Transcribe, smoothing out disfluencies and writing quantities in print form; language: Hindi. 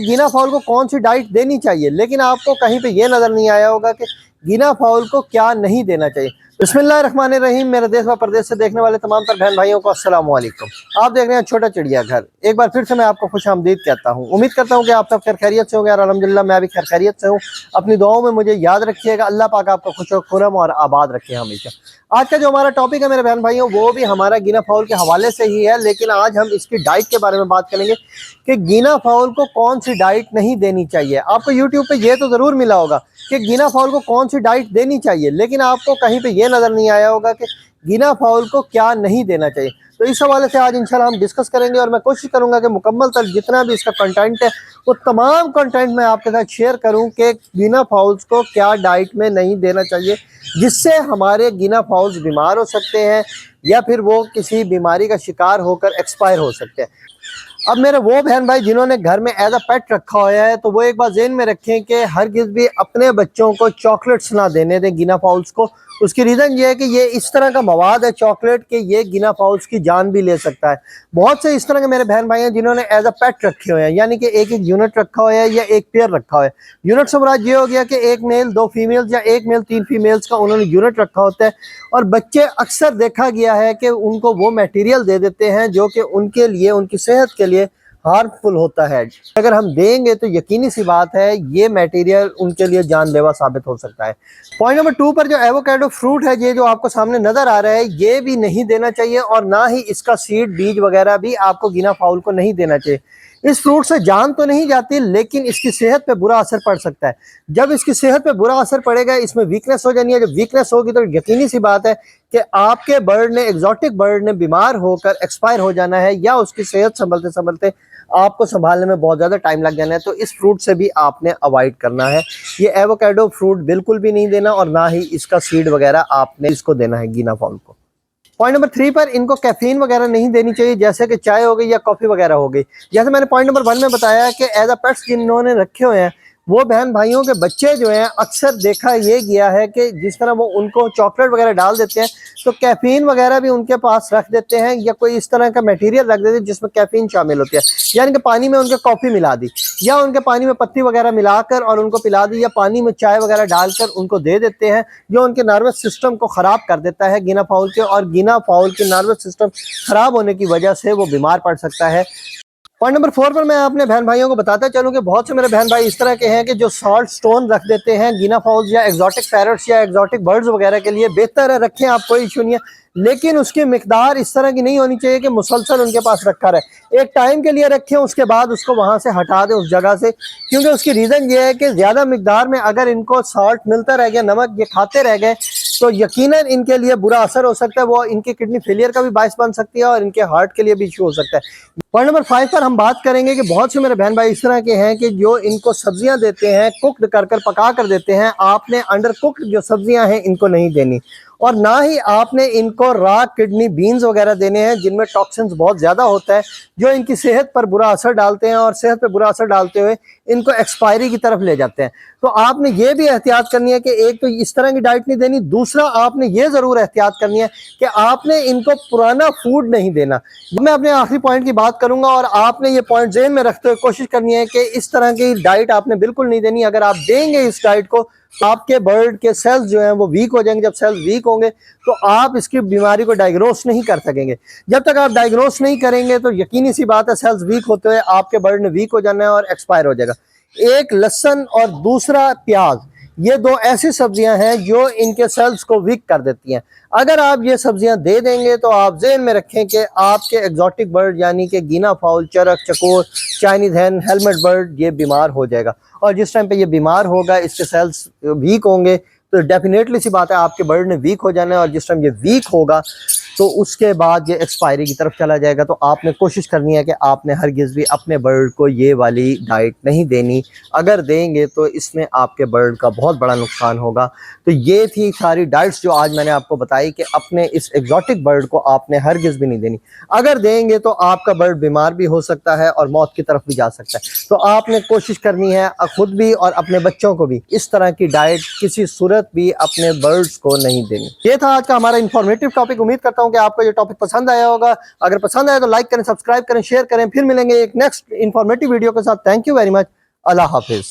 गीना फाउल को कौन सी डाइट देनी चाहिए, लेकिन आपको कहीं पे ये नजर नहीं आया होगा कि गीना फाउल को क्या नहीं देना चाहिए। बिस्मिल्लाहिर्रहमानिर्रहीम। मेरे देश व प्रदेश से देखने वाले तमाम तर बहन भाइयों को अस्सलाम वालेकुम। आप देख रहे हैं छोटा चिड़िया घर। एक बार फिर से मैं आपको खुशामदीद कहता हूँ। उम्मीद करता हूँ कि आप सब खैर खैरियत से होंगे और अल्हम्दुलिल्लाह मैं भी खैर खैरियत से हूँ। अपनी दुआओं में मुझे याद रखिएगा। अल्लाह पाक आपको खुश और खुरम और आबाद रखे हमेशा। आज का जो हमारा टॉपिक है मेरे बहन भाइयों, वो भी हमारा गीना फाउल के हवाले से ही है, लेकिन आज हम इसकी डाइट के बारे में बात करेंगे कि गीना फाउल को कौन सी डाइट नहीं देनी चाहिए। आपको यूट्यूब पे ये तो ज़रूर मिला होगा कि गीना फाउल को कौन सी डाइट देनी चाहिए, लेकिन आपको कहीं पे ये नज़र नहीं आया होगा कि गीना फाउल को क्या नहीं देना चाहिए। तो इस हवाले से आज इंशाल्लाह हम डिस्कस करेंगे और मैं कोशिश करूंगा कि मुकम्मल तक जितना भी इसका कंटेंट है वो तमाम कंटेंट मैं आपके साथ शेयर करूं कि गीना फाउल्स को क्या डाइट में नहीं देना चाहिए, जिससे हमारे गीना फाउल्स बीमार हो सकते हैं या फिर वो किसी बीमारी का शिकार होकर एक्सपायर हो सकते हैं। अब मेरे वो बहन भाई जिन्होंने घर में एज अ पेट रखा हुआ है, तो वो एक बार ज़हन में रखें कि हरगिज़ भी अपने बच्चों को चॉकलेट्स ना देने दें गीना फाउल्स को। उसकी रीज़न ये है कि ये इस तरह का मवाद है चॉकलेट के, ये गीना फाउल्स की जान भी ले सकता है। बहुत से इस तरह के मेरे बहन भाई हैं जिन्होंने एज अ पेट रखे हुए हैं, यानी कि एक एक यूनिट रखा हुआ है या एक पेयर रखा हुआ है। यूनिट से मुराद ये हो गया कि एक मेल 2 फीमेल्स या एक मेल 3 फीमेल्स का उन्होंने यूनिट रखा होता है। और बच्चे अक्सर देखा गया है कि उनको वो मटेरियल दे देते हैं जो कि उनके लिए, उनकी सेहत के लिए हार्मफुल होता है। अगर हम देंगे तो यकीनी सी बात है ये मटेरियल उनके लिए जानलेवा साबित हो सकता है। पॉइंट नंबर 2 पर जो एवोकाडो फ्रूट है, ये जो आपको सामने नजर आ रहा है, ये भी नहीं देना चाहिए और ना ही इसका सीड, बीज वगैरह भी आपको गीना फाउल को नहीं देना चाहिए। इस फ्रूट से जान तो नहीं जाती, लेकिन इसकी सेहत पे बुरा असर पड़ सकता है। जब इसकी सेहत पे बुरा असर पड़ेगा, इसमें वीकनेस हो जानी है। जब वीकनेस होगी तो यकीनी सी बात है कि आपके बर्ड ने, एग्जॉटिक बर्ड ने बीमार होकर एक्सपायर हो जाना है या उसकी सेहत संभलते संभलते आपको संभालने में बहुत ज़्यादा टाइम लग जाना है। तो इस फ्रूट से भी आपने अवॉइड करना है। ये एवोकाडो फ्रूट बिल्कुल भी नहीं देना और ना ही इसका सीड वगैरह आपने इसको देना है गीना फाउल को। पॉइंट नंबर 3 पर इनको कैफीन वगैरह नहीं देनी चाहिए, जैसे कि चाय हो गई या कॉफ़ी वगैरह हो गई। जैसे मैंने पॉइंट नंबर 1 में बताया कि एज अ पेट्स जिन्होंने रखे हुए हैं, वो बहन भाइयों के बच्चे जो हैं, अक्सर देखा ये गया है कि जिस तरह वो उनको चॉकलेट वगैरह डाल देते हैं तो कैफीन वगैरह भी उनके पास रख देते हैं या कोई इस तरह का मटेरियल रख देते हैं जिसमें कैफीन शामिल होती है। यानी कि पानी में उनके कॉफ़ी मिला दी या उनके पानी में पत्ती वगैरह मिलाकर और उनको पिला दी, या पानी में चाय वगैरह डालकर उनको दे देते हैं, जो उनके नर्वस सिस्टम को ख़राब कर देता है गीना फाउल के। और गीना फाउल के नर्वस सिस्टम ख़राब होने की वजह से वो बीमार पड़ सकता है। पॉइंट नंबर 4 पर मैं अपने बहन भाइयों को बताता चलूँ कि बहुत से मेरे बहन भाई इस तरह के हैं कि जो सॉल्ट स्टोन रख देते हैं गीना फाउल्स या एक्जॉटिक पैरट्स या एक्जॉटिक बर्ड्स वगैरह के लिए। बेहतर है रखें आप, कोई इशू नहीं है, लेकिन उसकी मिकदार इस तरह की नहीं होनी चाहिए कि मुसलसल उनके पास रखा रहे। एक टाइम के लिए रखें, उसके बाद उसको वहाँ से हटा दें उस जगह से, क्योंकि उसकी रीज़न ये है कि ज़्यादा मिकदार में अगर इनको सॉल्ट मिलता रह गया, नमक ये खाते रह गए, तो यकीनन इनके लिए बुरा असर हो सकता है। वो इनकी किडनी फेलियर का भी बायस बन सकती है और इनके हार्ट के लिए भी इशू हो सकता है। पॉइंट नंबर 5 पर हम बात करेंगे कि बहुत से मेरे बहन भाई इस तरह के हैं कि जो इनको सब्जियां देते हैं, कुक्ड कर पका कर देते हैं। आपने अंडर कुक्ड जो सब्जियां हैं इनको नहीं देनी, और ना ही आपने इनको रॉ किडनी बीन्स वगैरह देने हैं जिनमें टॉक्सिन्स बहुत ज़्यादा होता है, जो इनकी सेहत पर बुरा असर डालते हैं और सेहत पर बुरा असर डालते हुए इनको एक्सपायरी की तरफ ले जाते हैं। तो आपने ये भी एहतियात करनी है कि एक तो इस तरह की डाइट नहीं देनी, दूसरा आपने ये ज़रूर एहतियात करनी है कि आपने इनको पुराना फूड नहीं देना। मैं अपने आखिरी पॉइंट की बात करूंगा और आपने ये पॉइंट ज़हन में रखते हुए कोशिश करनी है कि इस तरह की डाइट आपने बिल्कुल नहीं देनी। अगर आप देंगे इस डाइट को, आपके बर्ड के सेल्स जो हैं वो वीक हो जाएंगे। जब सेल्स वीक होंगे तो आप इसकी बीमारी को डायग्नोस नहीं कर सकेंगे। जब तक आप डायग्नोस नहीं करेंगे तो यकीनी सी बात है सेल्स वीक होते हुए आपके बर्ड ने वीक हो जाना है और एक्सपायर हो जाएगा। एक लहसुन और दूसरा प्याज, ये 2 ऐसी सब्जियां हैं जो इनके सेल्स को वीक कर देती हैं। अगर आप ये सब्जियां दे देंगे तो आप ज़हन में रखें कि आपके एग्जॉटिक बर्ड यानी कि गीना फाउल, चरक, चकोर, चाइनीज हैन, हेलमेट बर्ड, ये बीमार हो जाएगा। और जिस टाइम पे ये बीमार होगा, इसके सेल्स वीक होंगे, तो डेफिनेटली सी बात है आपके बर्ड ने वीक हो जाना है। और जिस टाइम ये वीक होगा तो उसके बाद ये एक्सपायरी की तरफ चला जाएगा। तो आपने कोशिश करनी है कि आपने हरगिज़ भी अपने बर्ड को ये वाली डाइट नहीं देनी। अगर देंगे तो इसमें आपके बर्ड का बहुत बड़ा नुकसान होगा। तो ये थी सारी डाइट्स जो आज मैंने आपको बताई कि अपने इस एग्जॉटिक बर्ड को आपने हरगिज़ भी नहीं देनी। अगर देंगे तो आपका बर्ड बीमार भी हो सकता है और मौत की तरफ भी जा सकता है। तो आपने कोशिश करनी है खुद भी और अपने बच्चों को भी इस तरह की डाइट किसी सूरत भी अपने बर्ड्स को नहीं देनी। ये था आज का हमारा इंफॉर्मेटिव टॉपिक। उम्मीद करता हूँ हूँ कि आपको ये टॉपिक पसंद आया होगा। अगर पसंद आया तो लाइक करें, सब्सक्राइब करें, शेयर करें। फिर मिलेंगे एक नेक्स्ट इंफॉर्मेटिव वीडियो के साथ। Thank you very much. Allah Hafiz.